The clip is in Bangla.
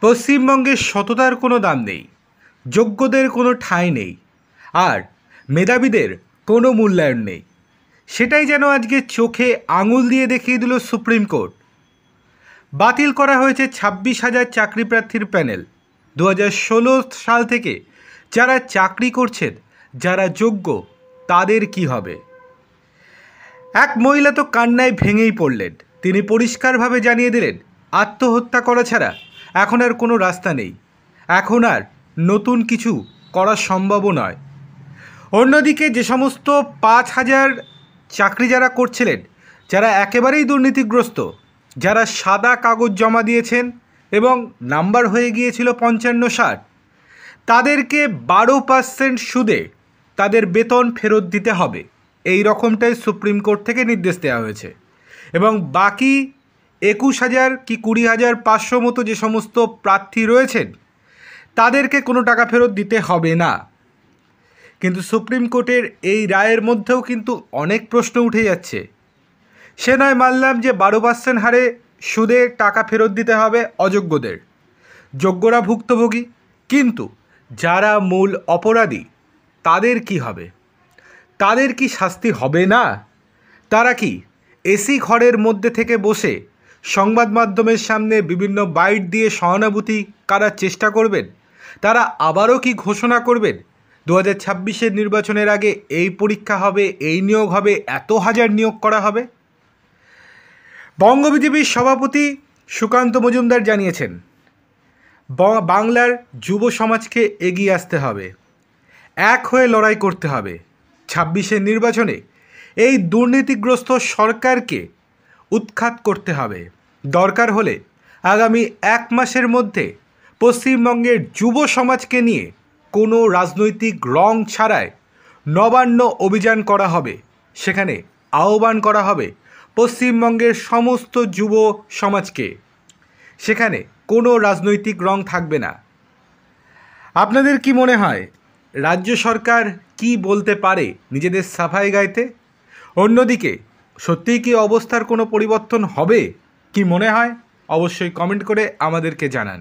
পশ্চিমবঙ্গে সততার কোনো দাম নেই, যোগ্যদের কোনো ঠাঁই নেই, আর মেধাবীদের কোনো মূল্যায়ন নেই। সেটাই যেন আজকে চোখে আঙুল দিয়ে দেখিয়ে দিল সুপ্রিম কোর্ট। বাতিল করা হয়েছে 26,000 চাকরি প্রার্থীর প্যানেল। 2016 সাল থেকে যারা চাকরি করছেন, যারা যোগ্য, তাদের কি হবে? এক মহিলা তো কান্নায় ভেঙেই পড়লেন। তিনি পরিষ্কারভাবে জানিয়ে দিলেন, আত্মহত্যা করা ছাড়া এখন আর কোনো রাস্তা নেই, এখন আর নতুন কিছু করা সম্ভবও নয়। অন্যদিকে যে সমস্ত 5,000 চাকরি যারা করছিলেন, যারা একেবারেই দুর্নীতিগ্রস্ত, যারা সাদা কাগজ জমা দিয়েছেন এবং নাম্বার হয়ে গিয়েছিল 55-60, তাদেরকে 12% সুদে তাদের বেতন ফেরত দিতে হবে, এই রকমটাই সুপ্রিম কোর্ট থেকে নির্দেশ দেওয়া হয়েছে। এবং বাকি 21,000 কি 20,500 মতো যে সমস্ত প্রার্থী রয়েছেন, তাদেরকে কোনো টাকা ফেরত দিতে হবে না। কিন্তু সুপ্রিম কোর্টের এই রায়ের মধ্যেও কিন্তু অনেক প্রশ্ন উঠে যাচ্ছে। সে নয় মানলাম যে 12% হারে সুদে টাকা ফেরত দিতে হবে অযোগ্যদের, যোগ্যরা ভুক্তভোগী, কিন্তু যারা মূল অপরাধী তাদের কি হবে? তাদের কি শাস্তি হবে না? তারা কি এসি ঘরের মধ্যে থেকে বসে সংবাদ মাধ্যমের সামনে বিভিন্ন বাইট দিয়ে সহানুভূতি কারার চেষ্টা করবেন? তারা আবারও কি ঘোষণা করবেন 2026-এর নির্বাচনের আগে এই পরীক্ষা হবে, এই নিয়োগ হবে, এত হাজার নিয়োগ করা হবে? বঙ্গ বিজেপির সভাপতি সুকান্ত মজুমদার জানিয়েছেন, বাংলার যুব সমাজকে এগিয়ে আসতে হবে, এক হয়ে লড়াই করতে হবে। 26-এর নির্বাচনে এই দুর্নীতিগ্রস্ত সরকারকে উৎখাত করতে হবে। দরকার হলে আগামী 1 মাসের মধ্যে পশ্চিমবঙ্গের যুব সমাজকে নিয়ে কোনো রাজনৈতিক রং ছাড়াই নবান্ন অভিযান করা হবে। সেখানে আহ্বান করা হবে পশ্চিমবঙ্গের সমস্ত যুব সমাজকে। সেখানে কোনো রাজনৈতিক রং থাকবে না। আপনাদের কি মনে হয় রাজ্য সরকার কি বলতে পারে নিজেদের সাফাই গাইতে? অন্যদিকে সত্যিই কি অবস্থার কোনো পরিবর্তন হবে? কি মনে হয় অবশ্যই কমেন্ট করে আমাদেরকে জানান।